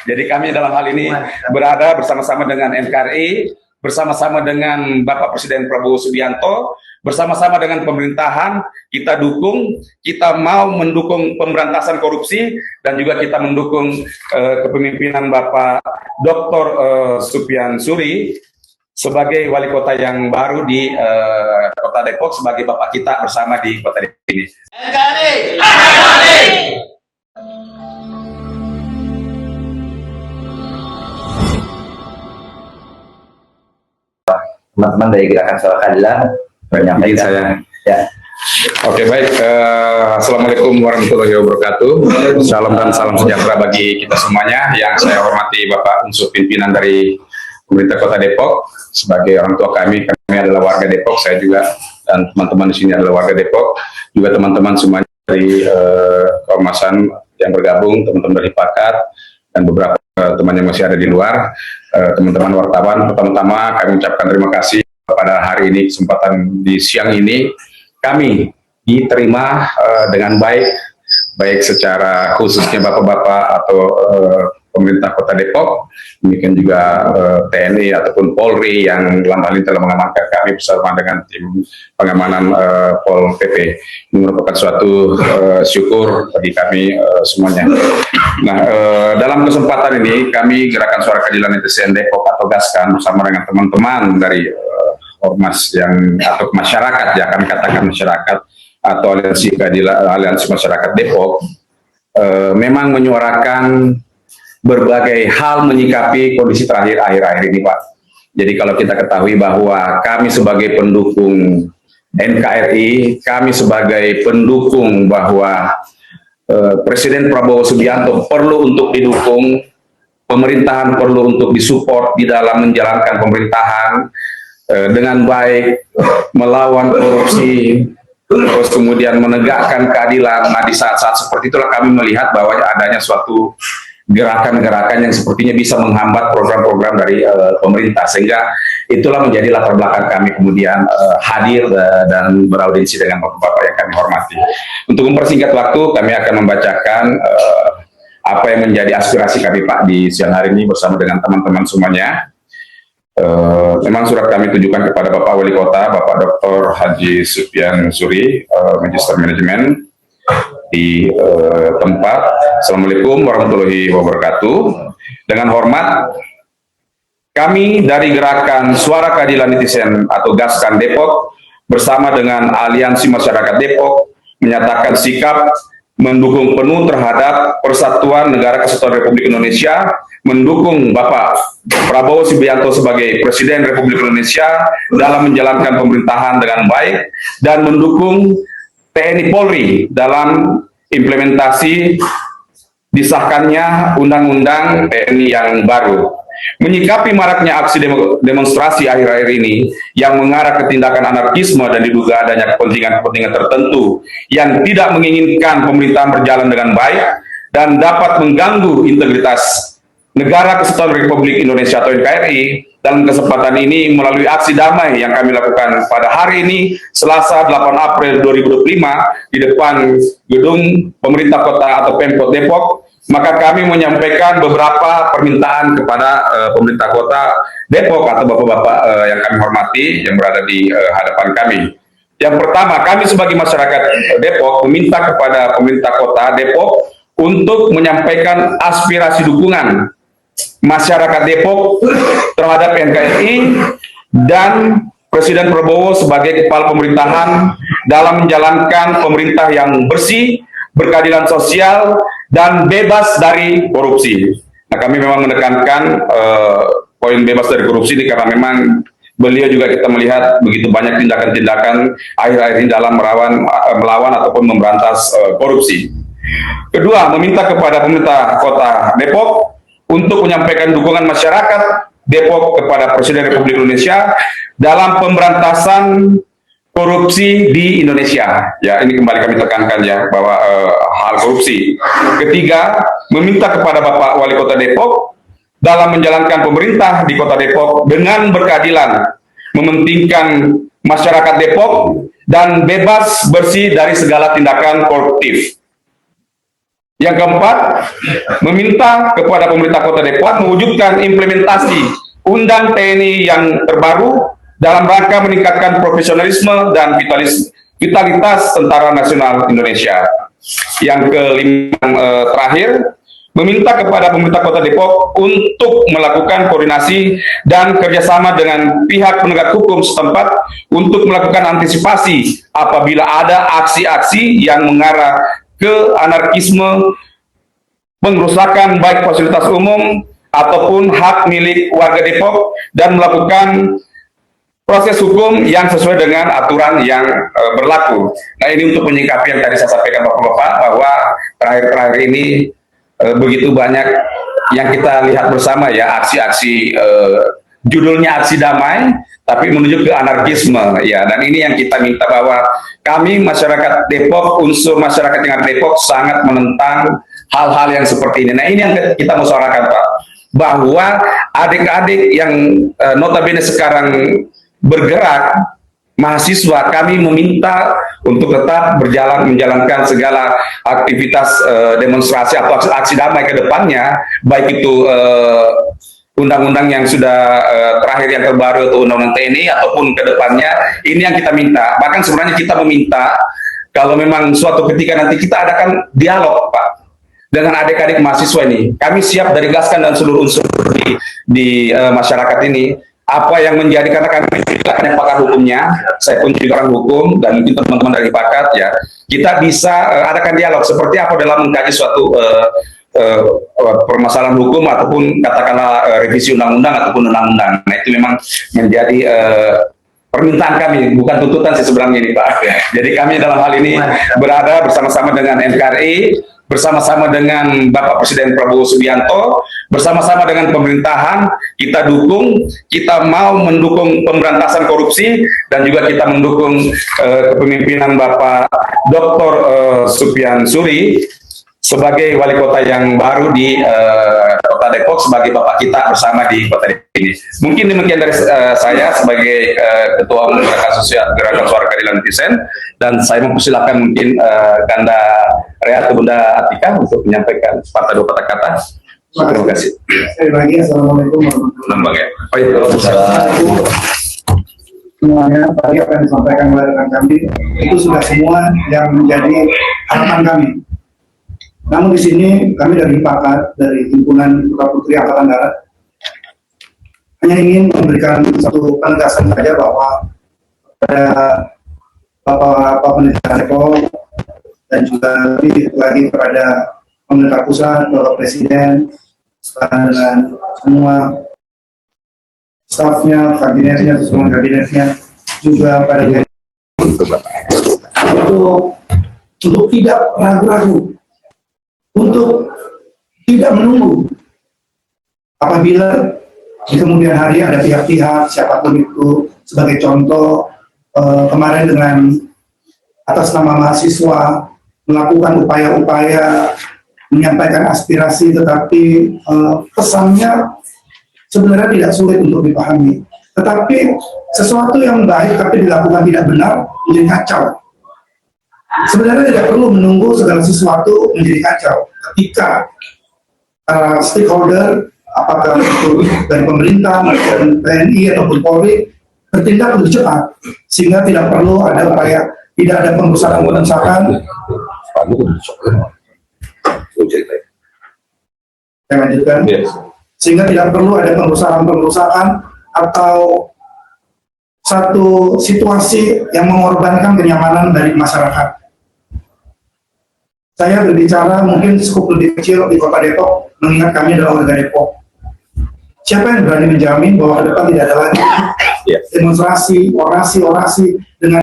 Jadi kami dalam hal ini berada bersama-sama dengan NKRI, bersama-sama dengan Bapak Presiden Prabowo Subianto, bersama-sama dengan pemerintahan. Kita dukung, kita mau mendukung pemberantasan korupsi, dan juga kita mendukung kepemimpinan Bapak Dr. Supian Suri sebagai wali kota yang baru di Kota Depok, sebagai bapak kita bersama di kota Depok ini. Teman-teman dari Gerakan Suara Keadilan Izin saya. Ya. Oke, baik. Assalamualaikum warahmatullahi wabarakatuh. Salam dan salam sejahtera bagi kita semuanya. Yang saya hormati Bapak unsur pimpinan dari pemerintah Kota Depok. Sebagai orang tua kami adalah warga Depok. Saya juga dan teman-teman di sini adalah warga Depok. Juga teman-teman semuanya dari keormasan yang bergabung, teman-teman dari Pakat, dan beberapa teman yang masih ada di luar. Teman-teman wartawan, pertama-tama kami ucapkan terima kasih pada hari ini, kesempatan di siang ini kami diterima dengan baik secara khususnya bapak-bapak atau pemerintah Kota Depok, demikian juga TNI ataupun Polri yang dalam hal ini telah mengamankan kami bersama dengan tim pengamanan Pol PP. Ini merupakan suatu syukur bagi kami semuanya. Nah, dalam kesempatan ini kami Gerakan Suara Keadilan Netizen Depok atau GASKAN bersama dengan teman-teman dari ormas yang atau masyarakat, ya kami katakan masyarakat atau aliansi masyarakat Depok, memang menyuarakan berbagai hal menyikapi kondisi terakhir akhir-akhir ini, Pak. Jadi kalau kita ketahui bahwa kami sebagai pendukung NKRI, kami sebagai pendukung bahwa Presiden Prabowo Subianto perlu untuk didukung, pemerintahan perlu untuk disupport di dalam menjalankan pemerintahan dengan baik, melawan korupsi, terus kemudian menegakkan keadilan. Nah, di saat-saat seperti itulah kami melihat bahwa adanya suatu gerakan-gerakan yang sepertinya bisa menghambat program-program dari pemerintah, sehingga itulah menjadi latar belakang kami kemudian hadir dan beraudiensi dengan bapak-bapak yang kami hormati. Untuk mempersingkat waktu, kami akan membacakan apa yang menjadi aspirasi kami, Pak, di siang hari ini bersama dengan teman-teman semuanya. Memang surat kami tujukan kepada Bapak Wali Kota, Bapak Dr. Haji Supian Suri, Magister Manajemen di tempat. Assalamualaikum warahmatullahi wabarakatuh. Dengan hormat, kami dari Gerakan Suara Keadilan Netizen atau GASKAN Depok bersama dengan Aliansi Masyarakat Depok menyatakan sikap mendukung penuh terhadap Persatuan Negara Kesatuan Republik Indonesia, mendukung Bapak Prabowo Subianto sebagai Presiden Republik Indonesia dalam menjalankan pemerintahan dengan baik, dan mendukung TNI Polri dalam implementasi disahkannya Undang-Undang TNI yang baru. Menyikapi maraknya aksi demonstrasi akhir-akhir ini yang mengarah ke tindakan anarkisme dan diduga adanya kepentingan-kepentingan tertentu yang tidak menginginkan pemerintahan berjalan dengan baik dan dapat mengganggu integritas Negara Kesatuan Republik Indonesia atau NKRI, dalam kesempatan ini melalui aksi damai yang kami lakukan pada hari ini Selasa 8 April 2025 di depan gedung pemerintah kota atau Pemkot Depok, maka kami menyampaikan beberapa permintaan kepada pemerintah kota Depok atau bapak-bapak yang kami hormati yang berada di hadapan kami. Yang pertama, kami sebagai masyarakat Depok meminta kepada pemerintah kota Depok untuk menyampaikan aspirasi dukungan masyarakat Depok terhadap NKRI dan Presiden Prabowo sebagai kepala pemerintahan dalam menjalankan pemerintah yang bersih, berkeadilan sosial, dan bebas dari korupsi. Nah, kami memang menekankan poin bebas dari korupsi ini karena memang beliau juga kita melihat begitu banyak tindakan-tindakan akhir-akhir ini dalam melawan ataupun memberantas korupsi. Kedua, meminta kepada pemerintah kota Depok untuk menyampaikan dukungan masyarakat Depok kepada Presiden Republik Indonesia dalam pemberantasan korupsi di Indonesia. Ya, ini kembali kami tekankan ya bahwa hal korupsi. Ketiga, meminta kepada Bapak Wali Kota Depok dalam menjalankan pemerintah di Kota Depok dengan berkeadilan, mementingkan masyarakat Depok dan bebas bersih dari segala tindakan koruptif. Yang keempat, meminta kepada pemerintah Kota Depok mewujudkan implementasi Undang TNI yang terbaru dalam rangka meningkatkan profesionalisme dan vitalitas Tentara Nasional Indonesia. Yang kelima, terakhir, meminta kepada pemerintah Kota Depok untuk melakukan koordinasi dan kerjasama dengan pihak penegak hukum setempat untuk melakukan antisipasi apabila ada aksi-aksi yang mengarah ke anarkisme, pengrusakan baik fasilitas umum ataupun hak milik warga Depok, dan melakukan proses hukum yang sesuai dengan aturan yang berlaku. Nah, ini untuk menyikapi yang tadi saya sampaikan Bapak-Bapak, bahwa terakhir-terakhir ini begitu banyak yang kita lihat bersama ya, aksi-aksi judulnya aksi damai tapi menuju ke anarkisme ya, dan ini yang kita minta, bahwa kami masyarakat Depok, unsur masyarakat yang ada Depok sangat menentang hal-hal yang seperti ini. Nah, ini yang kita mau suarakan, Pak, bahwa adik-adik yang notabene sekarang bergerak, mahasiswa, kami meminta untuk tetap menjalankan segala aktivitas demonstrasi atau aksi damai ke depannya, baik itu undang-undang yang sudah terakhir yang terbaru atau undang-undang TNI ataupun ke depannya. Ini yang kita minta. Bahkan sebenarnya kita meminta kalau memang suatu ketika nanti kita adakan dialog, Pak, dengan adik-adik mahasiswa ini. Kami siap dari gaskan dan seluruh unsur di masyarakat ini. Apa yang menjadi, karena kami tidak hanya pakar hukumnya, saya pun juga orang hukum, dan mungkin teman-teman dari pakat ya, kita bisa adakan dialog seperti apa dalam mengkaji suatu permasalahan hukum ataupun katakanlah revisi undang-undang ataupun undang-undang. Nah, itu memang menjadi permintaan kami, bukan tuntutan sih sebenarnya ini, Pak. Jadi kami dalam hal ini berada bersama-sama dengan NKRI, bersama-sama dengan Bapak Presiden Prabowo Subianto, bersama-sama dengan pemerintahan, kita dukung, kita mau mendukung pemberantasan korupsi, dan juga kita mendukung kepemimpinan Bapak Dr. Supian Suri sebagai wali kota yang baru di Kota Depok, sebagai bapak kita bersama di kota Depok ini. Mungkin demikian dari saya sebagai Ketua Umum Gerakan Suara Keadilan Netizen, dan saya mempersilahkan mungkin Kanda Rea atau Bunda Atika untuk menyampaikan sepatah dua patah kata. Terima kasih. Sekali lagi, Assalamualaikum warahmatullahi wabarakatuh. Semuanya tadi apa yang disampaikan oleh rekan kami itu sudah semua yang menjadi harapan kami. Namun di sini kami dari pakat, dari himpunan Putra Putri Angkatan Darat, hanya ingin memberikan satu penegasan saja bahwa pada Bapak Pemerintah Depok dan juga lebih lagi kepada pemerintah pusat, Bapak Presiden, dengan semua stafnya, kabinetnya, semua kabinetnya, juga pada untuk tidak ragu-ragu, untuk tidak menunggu apabila di kemudian hari ada pihak-pihak siapapun itu, sebagai contoh kemarin dengan atas nama mahasiswa melakukan upaya-upaya menyampaikan aspirasi, tetapi pesannya sebenarnya tidak sulit untuk dipahami. Tetapi sesuatu yang baik tapi dilakukan tidak benar menjadi kacau. Sebenarnya tidak perlu menunggu segala sesuatu menjadi kacau. Ketika stakeholder, apakah itu dari pemerintah, maupun TNI ataupun Polri, bertindak lebih cepat, sehingga tidak perlu ada upaya, tidak ada pengusahaan. Saya lanjutkan. Sehingga tidak perlu ada pengusahaan atau satu situasi yang mengorbankan kenyamanan dari masyarakat. Saya berbicara mungkin skup lebih kecil di Kota Depok, mengingat kami adalah warga Depok. Siapa yang berani menjamin bahwa ke depan tidak ada lagi demonstrasi, orasi dengan